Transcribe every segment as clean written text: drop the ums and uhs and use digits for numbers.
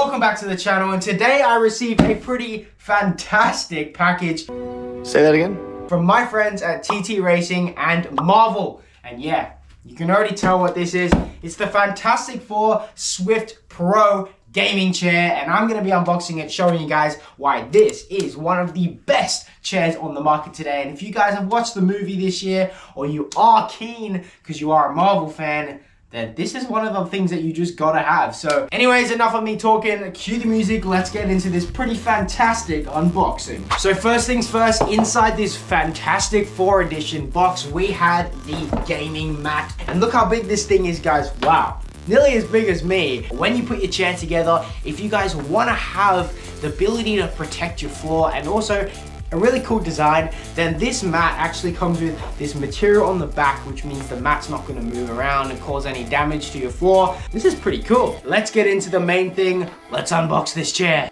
welcome back to the channel, and today I received a pretty fantastic package. Say that again? From my friends at TTRacing and Marvel. And yeah, you can already tell what this is. It's the Fantastic Four Swift Pro gaming chair, and I'm going to be unboxing it, showing you guys why this is one of the best chairs on the market today. And if you guys have watched the movie this year, or you are keen because you are a Marvel fan, then this is one of the things that you just gotta have. So anyways, enough of me talking, cue the music, let's get into this pretty fantastic unboxing. So first things first, inside this Fantastic Four edition box, we had the gaming mat. And look how big this thing is, guys. Wow. Nearly as big as me. When you put your chair together, if you guys wanna have the ability to protect your floor and also a really cool design, then this mat actually comes with this material on the back, which means the mat's not gonna move around and cause any damage to your floor. This is pretty cool. Let's get into the main thing. Let's unbox this chair.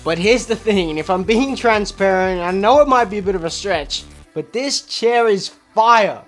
But here's the thing, and if I'm being transparent, I know it might be a bit of a stretch, but this chair is fire.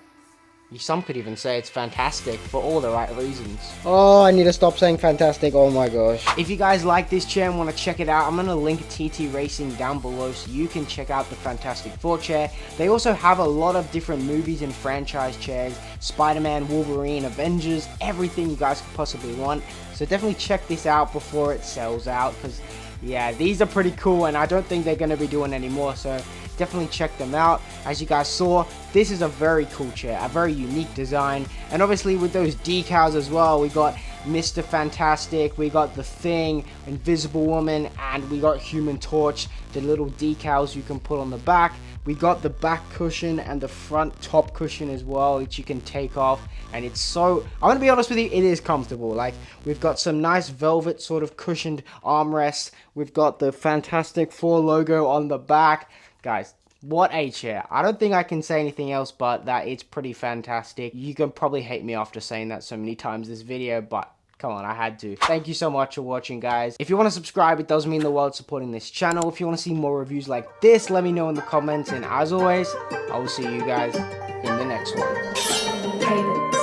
Some could even say it's fantastic for all the right reasons. Oh, I need to stop saying fantastic, oh my gosh. If you guys like this chair and want to check it out, I'm going to link TTRacing down below so you can check out the Fantastic Four chair. They also have a lot of different movies and franchise chairs, Spider-Man, Wolverine, Avengers, everything you guys could possibly want. So definitely check this out before it sells out, because yeah, these are pretty cool and I don't think they're going to be doing any more, so definitely check them out. As you guys saw, this is a very cool chair, a very unique design, and obviously with those decals as well, we got Mr. Fantastic, we got The Thing, Invisible Woman, and we got Human Torch, the little decals you can put on the back. We got the back cushion and the front top cushion as well, which you can take off, and it's so, I'm gonna be honest with you, it is comfortable. Like, we've got some nice velvet sort of cushioned armrests, we've got the Fantastic Four logo on the back. Guys, what a chair. I don't think I can say anything else but that it's pretty fantastic. You can probably hate me after saying that so many times this video, but come on, I had to. Thank you so much for watching, guys. If you want to subscribe, it does mean the world supporting this channel. If you want to see more reviews like this, let me know in the comments. And as always, I will see you guys in the next one.